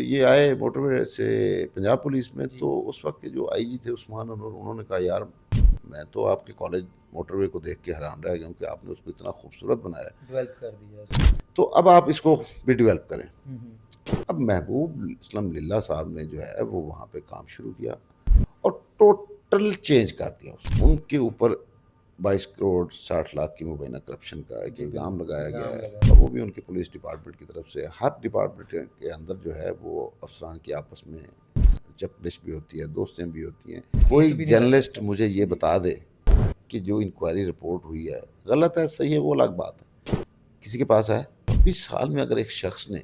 یہ آئے موٹر وے سے پنجاب پولیس میں، جی تو اس وقت کے جو آئی جی تھے عثمان انور، انہوں نے کہا یار میں تو آپ کے کالج موٹر وے کو دیکھ کے حیران رہ گیا ہوں کہ آپ نے اس کو اتنا خوبصورت بنایا ہے، ڈیولپ کر دیا تو اب آپ اس کو بھی ڈیولپ کریں۔ ہوں اب محبوب اسلم للہ صاحب نے جو ہے وہ وہاں پہ کام شروع کیا اور ٹوٹل چینج کر دیا اس کو۔ ان کے اوپر 22 کروڑ 60 لاکھ کی مبینہ کرپشن کا ایک الزام لگایا گیا ہے، اور وہ بھی ان کے پولیس ڈپارٹمنٹ کی طرف سے۔ ہر ڈپارٹمنٹ کے اندر جو ہے وہ افسران کی آپس میں چپڑش بھی ہوتی ہے، دوستیں بھی ہوتی ہیں۔ کوئی جرنلسٹ مجھے یہ بتا دے کہ جو انکوائری رپورٹ ہوئی ہے غلط ہے صحیح ہے وہ الگ بات ہے، کسی کے پاس ہے 20 سال میں اگر ایک شخص نے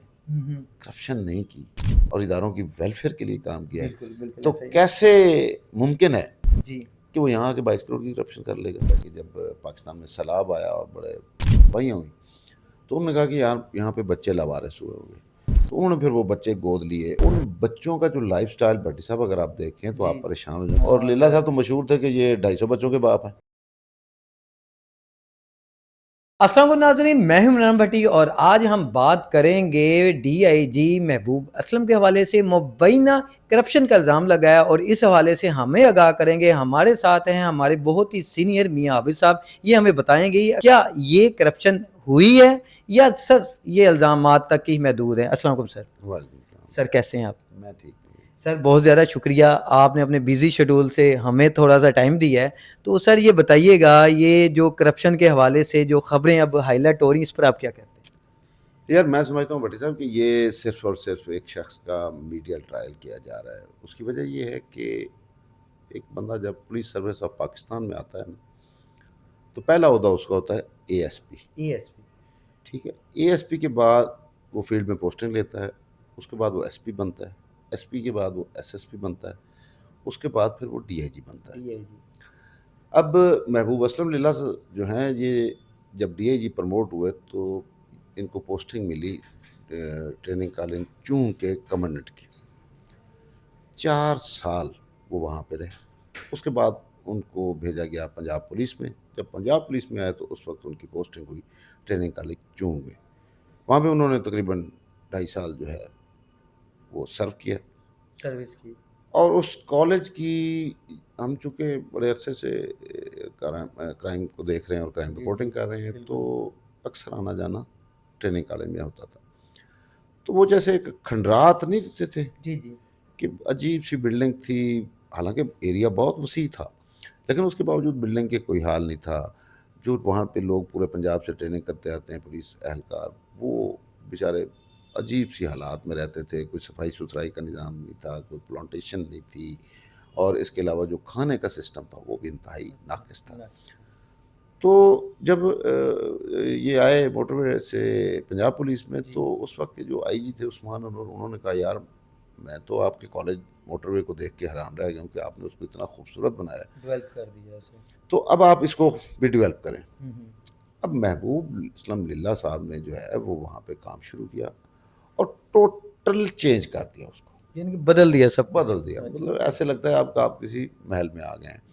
کرپشن نہیں کی اور اداروں کی ویلفیئر کے لیے کام کیا ہے تو کیسے ممکن ہے جی کہ وہ یہاں کے 22 کروڑ کی کرپشن کر لے گا؟ کہ جب پاکستان میں سیلاب آیا اور بڑے تباہیاں ہوئی تو انہوں نے کہا کہ یار یہاں پہ بچے لاوارث ہوئے ہوں گے، تو انہوں نے پھر وہ بچے گود لیے۔ ان بچوں کا جو لائف سٹائل بھٹی صاحب اگر آپ دیکھیں تو آپ پریشان ہو جائیں۔ اور لیلا صاحب تو مشہور تھے کہ یہ 250 بچوں کے باپ ہیں۔ السلام علیکم ناظرین، میں ہوں عمران بھٹی اور آج ہم بات کریں گے ڈی آئی جی محبوب اسلم کے حوالے سے مبینہ کرپشن کا الزام لگایا، اور اس حوالے سے ہمیں آگاہ کریں گے۔ ہمارے ساتھ ہیں ہمارے بہت ہی سینئر میاں عابد صاحب، یہ ہمیں بتائیں گے کیا یہ کرپشن ہوئی ہے یا صرف یہ الزامات تک ہی محدود ہیں۔ السلام علیکم سر۔ وعلیکم السلام سر کیسے ہیں آپ؟ میں ٹھیک ہوں سر بہت زیادہ شکریہ، آپ نے اپنے بیزی شیڈول سے ہمیں تھوڑا سا ٹائم دیا ہے۔ تو سر یہ بتائیے گا یہ جو کرپشن کے حوالے سے جو خبریں اب ہائی لائٹ ہو رہی ہیں اس پر آپ کیا کہتے ہیں؟ یار میں سمجھتا ہوں بھٹی صاحب کہ یہ صرف اور صرف ایک شخص کا میڈیا ٹرائل کیا جا رہا ہے۔ اس کی وجہ یہ ہے کہ ایک بندہ جب پولیس سروس آف پاکستان میں آتا ہے نا تو پہلا عہدہ اس کا ہوتا ہے اے ایس پی، ٹھیک ہے۔ اے ایس پی کے بعد وہ فیلڈ میں پوسٹنگ لیتا ہے، اس کے بعد وہ ایس پی بنتا ہے، ایس پی کے بعد وہ ایس ایس پی بنتا ہے، اس کے بعد پھر وہ ڈی آئی جی بنتا ہے۔ اب محبوب اسلم للہ جو ہیں یہ جب ڈی آئی جی پروموٹ ہوئے تو ان کو پوسٹنگ ملی ٹریننگ کالج چون کے کمانڈنٹ کی۔ 4 سال وہ وہاں پہ رہے، اس کے بعد ان کو بھیجا گیا پنجاب پولیس میں۔ جب پنجاب پولیس میں آئے تو اس وقت ان کی پوسٹنگ ہوئی ٹریننگ کالج چون میں۔ وہاں پہ انہوں نے تقریباً 2.5 سال جو ہے وہ سرو کیا، سروس کی۔ اور اس کالج کی ہم چونکہ بڑے عرصے سے کرائم کو دیکھ رہے ہیں اور کرائم رپورٹنگ کر رہے ہیں تو اکثر آنا جانا ٹریننگ کالج میں ہوتا تھا۔ تو وہ جیسے ایک کھنڈرات نہیں دیتے تھے کہ عجیب سی بلڈنگ تھی، حالانکہ ایریا بہت وسیع تھا لیکن اس کے باوجود بلڈنگ کے کوئی حال نہیں تھا۔ جو وہاں پہ لوگ پورے پنجاب سے ٹریننگ کرتے آتے ہیں پولیس اہلکار، وہ بیچارے عجیب سی حالات میں رہتے تھے۔ کوئی صفائی ستھرائی کا نظام نہیں تھا، کوئی پلانٹیشن نہیں تھی، اور اس کے علاوہ جو کھانے کا سسٹم تھا وہ بھی انتہائی ناقص تھا۔ تو جب یہ آئے موٹر وے سے پنجاب پولیس میں تو اس وقت کے جو آئی جی تھے عثمان انور، انہوں نے کہا یار میں تو آپ کے کالج موٹر وے کو دیکھ کے حیران رہ گیا ہوں کہ آپ نے اس کو اتنا خوبصورت بنایا ہے، ڈیولپ کر دیا تو اب آپ اس کو بھی ڈیولپ کریں۔ اب محبوب اسلم للہ صاحب نے جو ہے وہ وہاں پہ کام شروع کیا اور ٹوٹل چینج کر دیا اس کو، یعنی کہ بدل دیا، سب بدل دیا۔ مطلب ایسے لگتا ہے آپ کسی محل میں آ گئے ہیں۔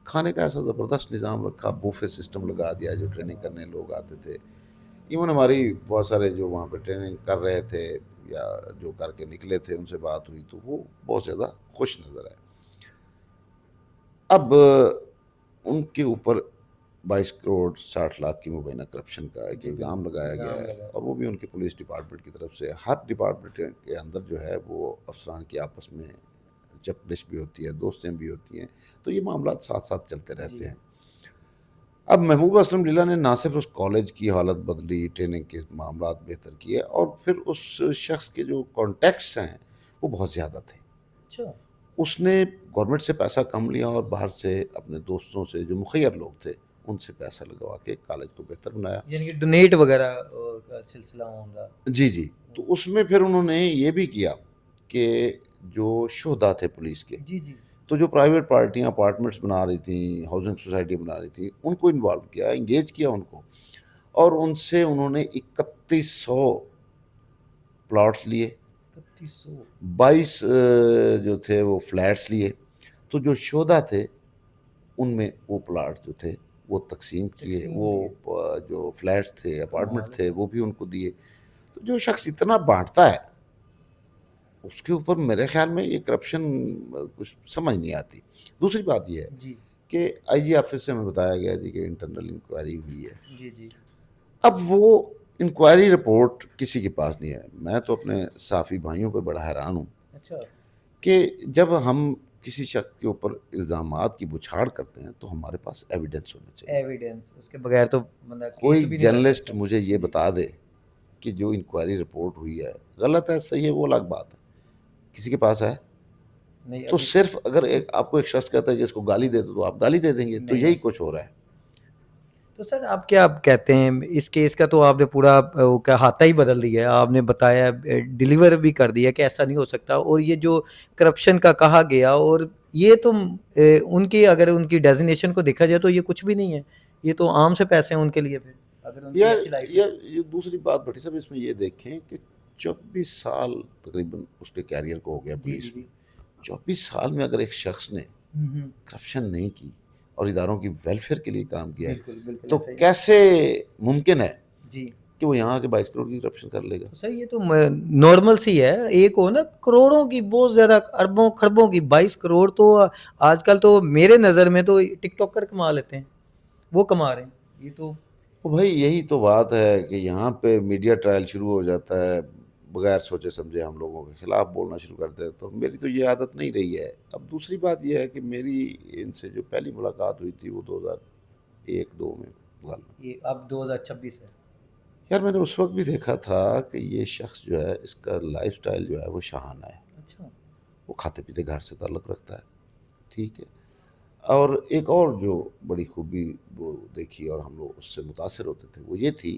کھانے کا ایسا زبردست نظام رکھا، بوفے سسٹم لگا دیا، جو ٹریننگ کرنے لوگ آتے تھے، ایون ہماری بہت سارے جو وہاں پہ ٹریننگ کر رہے تھے یا جو کر کے نکلے تھے ان سے بات ہوئی تو وہ بہت زیادہ خوش نظر آئے۔ اب ان کے اوپر 22 کروڑ 60 لاکھ کی مبینہ کرپشن کا ایک الزام لگایا گیا ہے، اور وہ بھی ان کے پولیس ڈپارٹمنٹ کی طرف سے۔ ہر ڈپارٹمنٹ کے اندر جو ہے وہ افسران کی آپس میں چپڑش بھی ہوتی ہے، دوستیں بھی ہوتی ہیں، تو یہ معاملات ساتھ ساتھ چلتے رہتے ہیں۔ اب محبوب اسلم للہ نے نہ صرف اس کالج کی حالت بدلی، ٹریننگ کے معاملات بہتر کیے، اور پھر اس شخص کے جو کانٹیکٹس ہیں وہ بہت زیادہ تھے۔ اس نے گورنمنٹ سے پیسہ کم لیا اور باہر سے اپنے دوستوں سے جو مخیر لوگ تھے ان سے پیسہ لگوا کے کالج کو بہتر بنایا، یعنی کہ ڈونیٹ وغیرہ کا سلسلہ ہوگا۔ جی۔ تو اس میں پھر انہوں نے یہ بھی کیا کہ جو شہدا تھے پولیس کے، تو جو پرائیویٹ پارٹیاں اپارٹمنٹس بنا رہی تھیں، ہاؤسنگ سوسائٹی بنا رہی تھیں، ان کو انوالو کیا، انگیج کیا ان کو، اور ان سے انہوں نے 3100 پلاٹس لیے، 22 جو تھے وہ فلیٹس لیے۔ تو جو شہدا تھے ان میں وہ پلاٹس جو تھے وہ تقسیم کیے، وہ جو فلیٹس تھے اپارٹمنٹ تھے وہ بھی ان کو دیے۔ تو جو شخص اتنا بانٹتا ہے اس کے اوپر میرے خیال میں یہ کرپشن کچھ سمجھ نہیں آتی. دوسری بات یہ ہے جی کہ آئی جی آفس سے ہمیں بتایا گیا جی کہ انٹرنل انکوائری ہوئی ہے. جی جی اب وہ انکوائری رپورٹ کسی کے پاس نہیں ہے. میں تو اپنے صحافی بھائیوں پہ بڑا حیران ہوں اچھا کہ جب ہم کسی شخص کے اوپر الزامات کی بچھاڑ کرتے ہیں تو ہمارے پاس ایویڈنس ہونا چاہیے. ایویڈنس اس کے بغیر تو بندہ کیس کوئی بھی نہیں کر جرنلسٹ سکتا. مجھے یہ جی. بتا دے کہ جو انکوائری رپورٹ ہوئی ہے غلط ہے صحیح ہے وہ الگ بات ہے. کسی کے پاس ہے نہیں تو ابھی صرف اگر آپ کو ایک شخص کہتا ہے کہ اس کو گالی دے دو تو آپ گالی دے دیں گے. تو نہیں یہی ایسا. کچھ ہو رہا ہے. تو سر آپ کیا کہتے ہیں اس کیس کا؟ تو آپ نے پورا وہ کیا ہاتھا ہی بدل دیا ہے. آپ نے بتایا ڈیلیور بھی کر دیا کہ ایسا نہیں ہو سکتا. اور یہ جو کرپشن کا کہا گیا اور یہ تو ان کی اگر ان کی ڈیزنیشن کو دیکھا جائے تو یہ کچھ بھی نہیں ہے. یہ تو عام سے پیسے ہیں ان کے لیے. پھر اگر ان کی ایسی لائف ہے. یہ دوسری بات بھٹی صاحب اس میں یہ دیکھیں کہ 24 سال تقریباً اس کے کیریئر کو ہو گیا پولیس میں. 24 سال میں اگر ایک شخص نے کرپشن نہیں کی اور اداروں کی ویلفیئر کے لیے کام کیا ہے بالکل بالکل تو ایسا ہی. کیسے ممکن ہے جی کہ وہ یہاں کے 22 کروڑ کی کرپشن کر لے گا؟ تو صحیح. یہ تو نارمل سی ہے. ایک ہو نا کروڑوں کی بہت زیادہ اربوں خربوں کی. 22 کروڑ تو آج کل تو میرے نظر میں تو ٹک ٹاکر کما لیتے ہیں. وہ کما رہے ہیں. یہ تو بھائی یہی تو بات ہے کہ یہاں پہ میڈیا ٹرائل شروع ہو جاتا ہے. بغیر سوچے سمجھے ہم لوگوں کے خلاف بولنا شروع کرتے ہیں. تو میری تو یہ عادت نہیں رہی ہے. اب دوسری بات یہ ہے کہ میری ان سے جو پہلی ملاقات ہوئی تھی وہ 2001-2 میں یہ اب 2026 ہے. یار میں نے اس وقت بھی دیکھا تھا کہ یہ شخص جو ہے اس کا لائف سٹائل جو ہے وہ شاہانہ ہے. اچھا وہ کھاتے پیتے گھر سے تعلق رکھتا ہے. ٹھیک ہے. اور ایک اور جو بڑی خوبی وہ دیکھی اور ہم لوگ اس سے متاثر ہوتے تھے وہ یہ تھی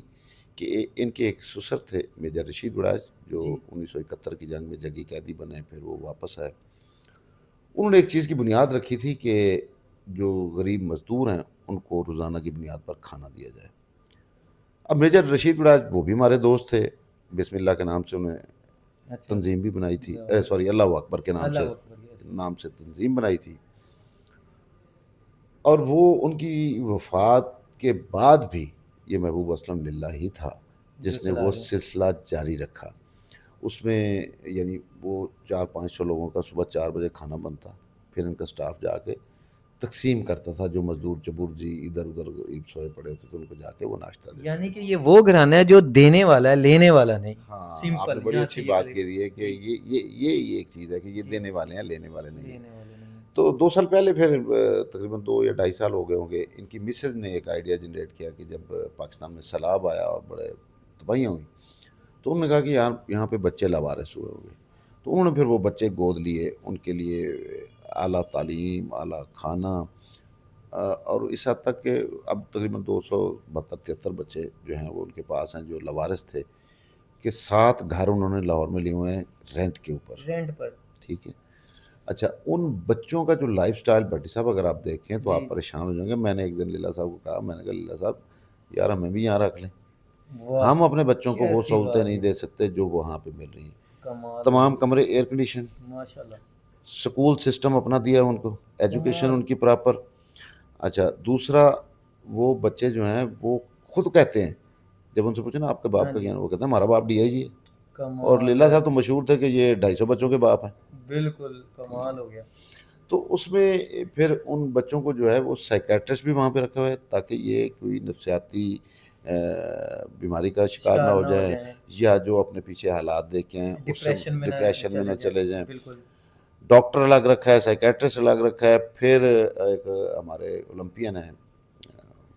کہ ان کے ایک سسر تھے میجر رشید وڑاج جو 1971 کی جنگ میں جنگی قیدی بنے. پھر وہ واپس آئے. انہوں نے ایک چیز کی بنیاد رکھی تھی کہ جو غریب مزدور ہیں ان کو روزانہ کی بنیاد پر کھانا دیا جائے. اب میجر رشید وڑاج وہ بھی ہمارے دوست تھے. بسم اللہ کے نام سے انہیں تنظیم بھی بنائی تھی. سوری اللہ اکبر کے نام سے تنظیم بنائی تھی. اور وہ ان کی وفات کے بعد بھی یہ محبوب اسلم للہ ہی تھا جس نے وہ سلسلہ جاری رکھا. اس میں یعنی وہ 400-500 لوگوں کا صبح 4 بجے کھانا بنتا. پھر ان کا سٹاف جا کے تقسیم کرتا تھا. جو مزدور چبور جی ادھر ادھر غریب سوئے پڑے ہوتے تھے ان کو جا کے وہ ناشتہ دیتے. یعنی کہ یہ وہ گھرانہ ہے جو دینے والا ہے لینے والا نہیں. ہاں آپ نے بڑی اچھی بات کی ہے کہ یہ ایک چیز ہے کہ یہ دینے والے ہیں لینے والے نہیں. تو 2 سال پہلے پھر تقریباً 2 یا 2.5 سال ہو گئے ہوں گے ان کی مسز نے ایک آئیڈیا جنریٹ کیا کہ جب پاکستان میں سیلاب آیا اور بڑے تباہیاں ہوئیں تو انہوں نے کہا کہ یار یہاں پہ بچے لاوارث ہوئے ہوں گے. تو انہوں نے پھر وہ بچے گود لیے. ان کے لیے اعلیٰ تعلیم اعلیٰ کھانا اور اس حد تک کہ اب تقریباً 272-73 بچے جو ہیں وہ ان کے پاس ہیں جو لاوارث تھے کہ 7 گھر انہوں نے لاہور میں لیے ہوئے ہیں رینٹ کے اوپر. رینٹ پر. ٹھیک ہے. اچھا ان بچوں کا جو لائف سٹائل بھٹی صاحب اگر آپ دیکھیں تو آپ پریشان ہو جائیں گے. میں نے ایک دن لیلا صاحب کو کہا میں نے کہا لیلا صاحب یار ہمیں بھی یہاں رکھ لیں. ہم اپنے بچوں کو وہ سہولتیں نہیں دے سکتے جو وہاں پہ مل رہی ہیں. تمام کمرے ایئر کنڈیشن. ماشاءاللہ. سکول سسٹم اپنا دیا ان کو. ایجوکیشن ان کی پراپر. اچھا دوسرا وہ بچے جو ہیں وہ خود کہتے ہیں جب ان سے پوچھیں نا آپ کے باپ کا کیا ہے وہ کہتے ہیں ہمارا باپ ڈی آئی جی ہے. اور لیلا صاحب تو مشہور تھے کہ یہ 250 بچوں کے باپ ہیں. بالکل کمال ہو گیا. تو اس میں پھر ان بچوں کو جو ہے وہ سائیکیٹرسٹ بھی وہاں پہ رکھا ہوا ہے تاکہ یہ کوئی نفسیاتی بیماری کا شکار نہ ہو جائے یا جو اپنے پیچھے حالات دیکھیں ڈپریشن میں نہ چلے جائیں. ڈاکٹر الگ رکھا ہے, سائیکیٹرسٹ الگ رکھا ہے. پھر ایک ہمارے اولمپئن ہیں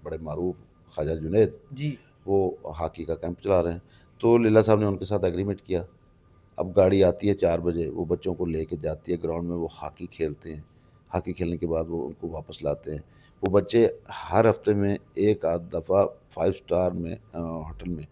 بڑے معروف خواجہ جنید جی, وہ ہاکی کا کیمپ چلا رہے ہیں. تو لیلا صاحب نے ان کے ساتھ ایگریمنٹ کیا. اب گاڑی آتی ہے 4 بجے, وہ بچوں کو لے کے جاتی ہے گراؤنڈ میں, وہ ہاکی کھیلتے ہیں. ہاکی کھیلنے کے بعد وہ ان کو واپس لاتے ہیں. وہ بچے ہر ہفتے میں ایک آدھ دفعہ 5 اسٹار میں ہوٹل میں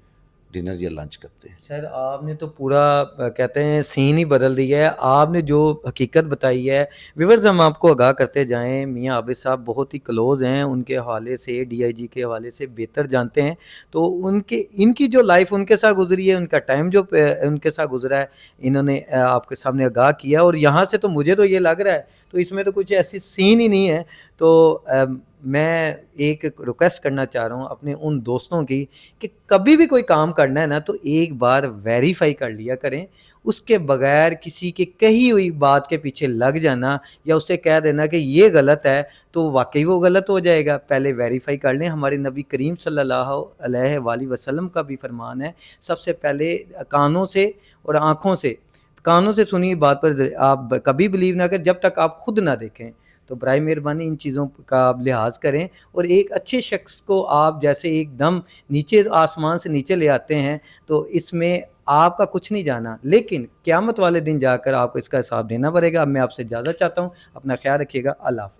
ڈنر یا لنچ کرتے ہیں. سر آپ نے تو پورا کہتے ہیں سین ہی بدل دیا ہے. آپ نے جو حقیقت بتائی ہے ویورز ہم آپ کو آگاہ کرتے جائیں. میاں عابد صاحب بہت ہی کلوز ہیں, ان کے حوالے سے ڈی آئی جی کے حوالے سے بہتر جانتے ہیں. تو ان کی جو لائف ان کے ساتھ گزری ہے, ان کا ٹائم جو ان کے ساتھ گزرا ہے, انہوں نے آپ کے سامنے آگاہ کیا. اور یہاں سے تو مجھے تو یہ لگ رہا ہے تو اس میں تو کچھ ایسی سین ہی نہیں ہے. تو میں ایک ریکویسٹ کرنا چاہ رہا ہوں اپنے ان دوستوں کی کہ کبھی بھی کوئی کام کرنا ہے نا تو ایک بار ویریفائی کر لیا کریں. اس کے بغیر کسی کے کہی ہوئی بات کے پیچھے لگ جانا یا اسے کہہ دینا کہ یہ غلط ہے تو واقعی وہ غلط ہو جائے گا. پہلے ویریفائی کر لیں. ہمارے نبی کریم صلی اللہ علیہ وآلہ وسلم کا بھی فرمان ہے سب سے پہلے کانوں سے اور آنکھوں سے سنی بات پر آپ کبھی بلیو نہ کریں جب تک آپ خود نہ دیکھیں. تو برائے مہربانی ان چیزوں کا آپ لحاظ کریں. اور ایک اچھے شخص کو آپ جیسے ایک دم نیچے آسمان سے نیچے لے آتے ہیں تو اس میں آپ کا کچھ نہیں جانا, لیکن قیامت والے دن جا کر آپ کو اس کا حساب دینا پڑے گا. اب میں آپ سے اجازت چاہتا ہوں, اپنا خیال رکھیے گا. اللہ حافظ.